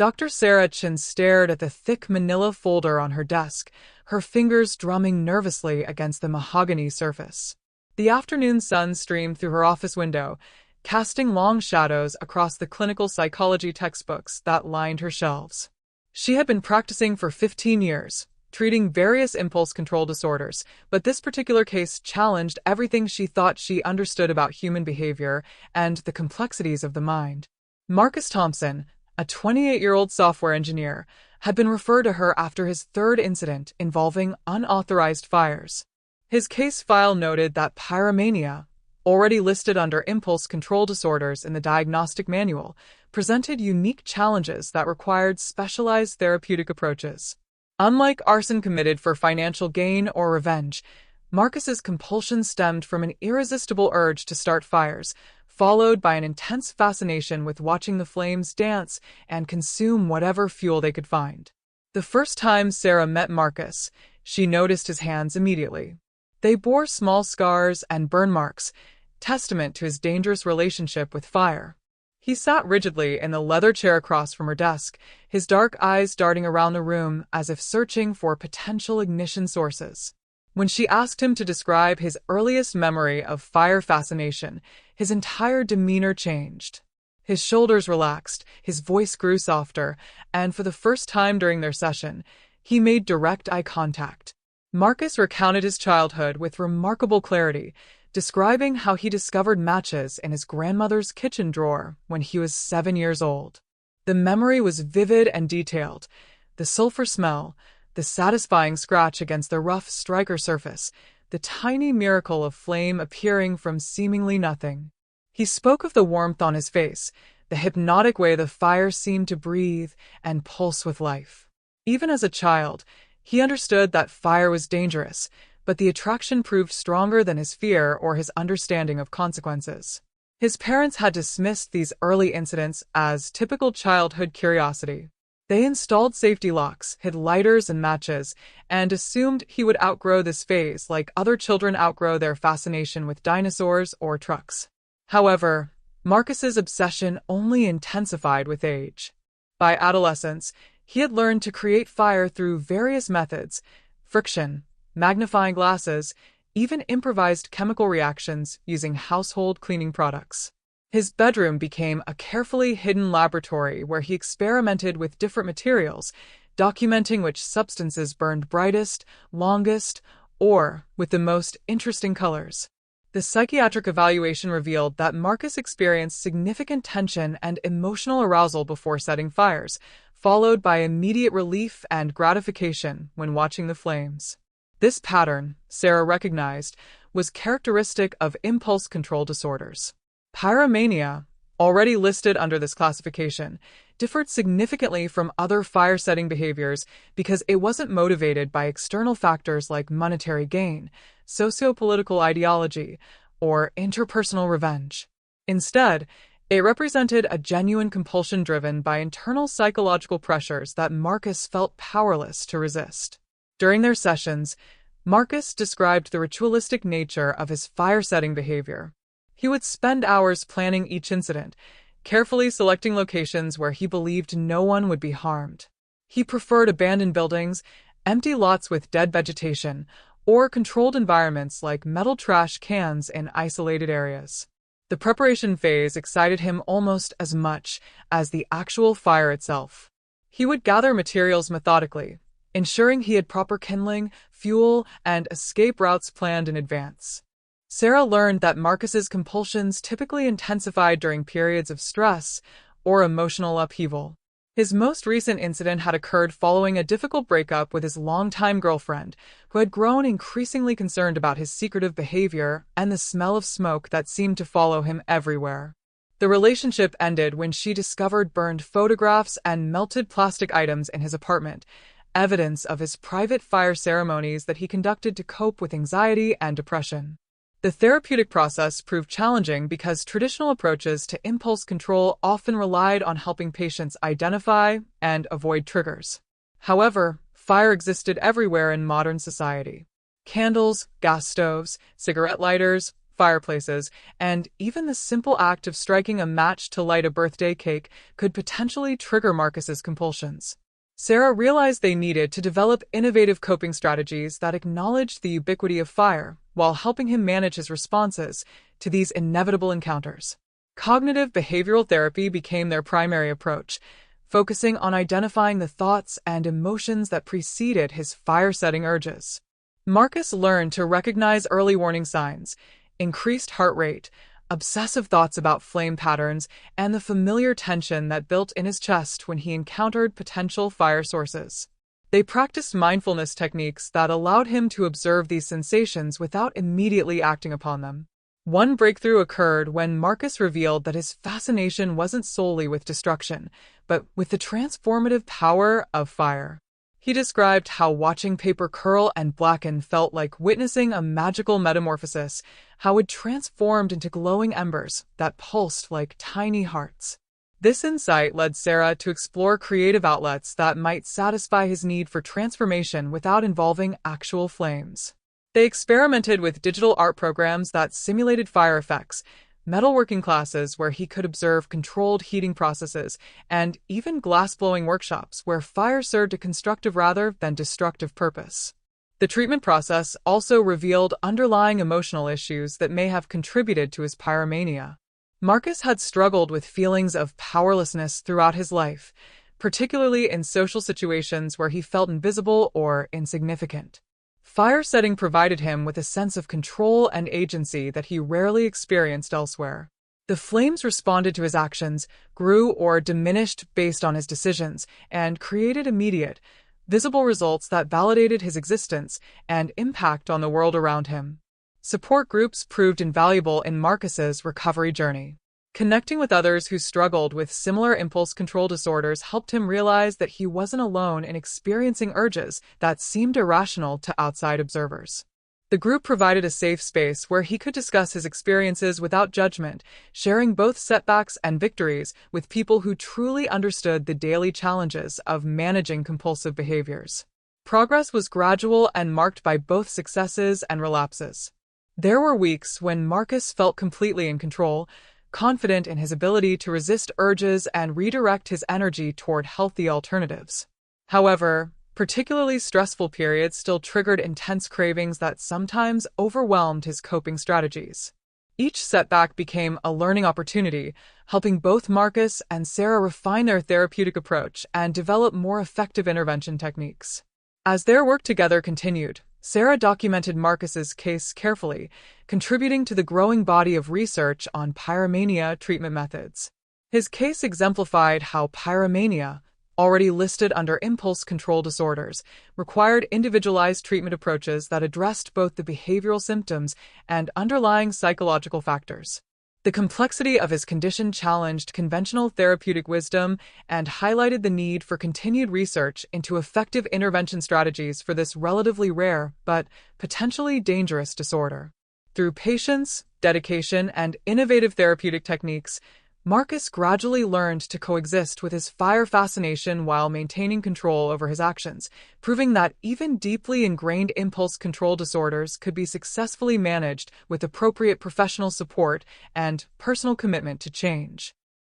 Dr. Sarah Chen stared at the thick manila folder on her desk, her fingers drumming nervously against the mahogany surface. The afternoon sun streamed through her office window, casting long shadows across the clinical psychology textbooks that lined her shelves. She had been practicing for 15 years, treating various impulse control disorders, but this particular case challenged everything she thought she understood about human behavior and the complexities of the mind. Marcus Thompson, a 28-year-old software engineer, had been referred to her after his third incident involving unauthorized fires. His case file noted that pyromania, already listed under impulse control disorders in the diagnostic manual, presented unique challenges that required specialized therapeutic approaches. Unlike arson committed for financial gain or revenge, Marcus's compulsion stemmed from an irresistible urge to start fires, followed by an intense fascination with watching the flames dance and consume whatever fuel they could find. The first time Sarah met Marcus, she noticed his hands immediately. They bore small scars and burn marks, testament to his dangerous relationship with fire. He sat rigidly in the leather chair across from her desk, his dark eyes darting around the room as if searching for potential ignition sources. When she asked him to describe his earliest memory of fire fascination, his entire demeanor changed. His shoulders relaxed, his voice grew softer, and for the first time during their session, he made direct eye contact. Marcus recounted his childhood with remarkable clarity, describing how he discovered matches in his grandmother's kitchen drawer when he was 7 years old. The memory was vivid and detailed. The sulfur smell, the satisfying scratch against the rough striker surface, the tiny miracle of flame appearing from seemingly nothing. He spoke of the warmth on his face, the hypnotic way the fire seemed to breathe and pulse with life. Even as a child, he understood that fire was dangerous, but the attraction proved stronger than his fear or his understanding of consequences. His parents had dismissed these early incidents as typical childhood curiosity. They installed safety locks, hid lighters and matches, and assumed he would outgrow this phase like other children outgrow their fascination with dinosaurs or trucks. However, Marcus's obsession only intensified with age. By adolescence, he had learned to create fire through various methods: friction, magnifying glasses, even improvised chemical reactions using household cleaning products. His bedroom became a carefully hidden laboratory where he experimented with different materials, documenting which substances burned brightest, longest, or with the most interesting colors. The psychiatric evaluation revealed that Marcus experienced significant tension and emotional arousal before setting fires, followed by immediate relief and gratification when watching the flames. This pattern, Sarah recognized, was characteristic of impulse control disorders. Pyromania, already listed under this classification, differed significantly from other fire-setting behaviors because it wasn't motivated by external factors like monetary gain, socio-political ideology, or interpersonal revenge. Instead, it represented a genuine compulsion driven by internal psychological pressures that Marcus felt powerless to resist. During their sessions, Marcus described the ritualistic nature of his fire-setting behavior. He would spend hours planning each incident, carefully selecting locations where he believed no one would be harmed. He preferred abandoned buildings, empty lots with dead vegetation, or controlled environments like metal trash cans in isolated areas. The preparation phase excited him almost as much as the actual fire itself. He would gather materials methodically, ensuring he had proper kindling, fuel, and escape routes planned in advance. Sarah learned that Marcus's compulsions typically intensified during periods of stress or emotional upheaval. His most recent incident had occurred following a difficult breakup with his longtime girlfriend, who had grown increasingly concerned about his secretive behavior and the smell of smoke that seemed to follow him everywhere. The relationship ended when she discovered burned photographs and melted plastic items in his apartment, evidence of his private fire ceremonies that he conducted to cope with anxiety and depression. The therapeutic process proved challenging because traditional approaches to impulse control often relied on helping patients identify and avoid triggers. However, fire existed everywhere in modern society. Candles, gas stoves, cigarette lighters, fireplaces, and even the simple act of striking a match to light a birthday cake could potentially trigger Marcus's compulsions. Sarah realized they needed to develop innovative coping strategies that acknowledged the ubiquity of fire while helping him manage his responses to these inevitable encounters. Cognitive behavioral therapy became their primary approach, focusing on identifying the thoughts and emotions that preceded his fire-setting urges. Marcus learned to recognize early warning signs: increased heart rate, obsessive thoughts about flame patterns, and the familiar tension that built in his chest when he encountered potential fire sources. They practiced mindfulness techniques that allowed him to observe these sensations without immediately acting upon them. One breakthrough occurred when Marcus revealed that his fascination wasn't solely with destruction, but with the transformative power of fire. He described how watching paper curl and blacken felt like witnessing a magical metamorphosis, how it transformed into glowing embers that pulsed like tiny hearts. This insight led Sarah to explore creative outlets that might satisfy his need for transformation without involving actual flames. They experimented with digital art programs that simulated fire effects, metalworking classes where he could observe controlled heating processes, and even glass-blowing workshops where fire served a constructive rather than destructive purpose. The treatment process also revealed underlying emotional issues that may have contributed to his pyromania. Marcus had struggled with feelings of powerlessness throughout his life, particularly in social situations where he felt invisible or insignificant. Fire setting provided him with a sense of control and agency that he rarely experienced elsewhere. The flames responded to his actions, grew or diminished based on his decisions, and created immediate, visible results that validated his existence and impact on the world around him. Support groups proved invaluable in Marcus's recovery journey. Connecting with others who struggled with similar impulse control disorders helped him realize that he wasn't alone in experiencing urges that seemed irrational to outside observers. The group provided a safe space where he could discuss his experiences without judgment, sharing both setbacks and victories with people who truly understood the daily challenges of managing compulsive behaviors. Progress was gradual and marked by both successes and relapses. There were weeks when Marcus felt completely in control, confident in his ability to resist urges and redirect his energy toward healthy alternatives. However, particularly stressful periods still triggered intense cravings that sometimes overwhelmed his coping strategies. Each setback became a learning opportunity, helping both Marcus and Sarah refine their therapeutic approach and develop more effective intervention techniques. As their work together continued, Sarah documented Marcus's case carefully, contributing to the growing body of research on pyromania treatment methods. His case exemplified how pyromania, already listed under impulse control disorders, required individualized treatment approaches that addressed both the behavioral symptoms and underlying psychological factors. The complexity of his condition challenged conventional therapeutic wisdom and highlighted the need for continued research into effective intervention strategies for this relatively rare but potentially dangerous disorder. Through patience, dedication, and innovative therapeutic techniques, Marcus gradually learned to coexist with his fire fascination while maintaining control over his actions, proving that even deeply ingrained impulse control disorders could be successfully managed with appropriate professional support and personal commitment to change.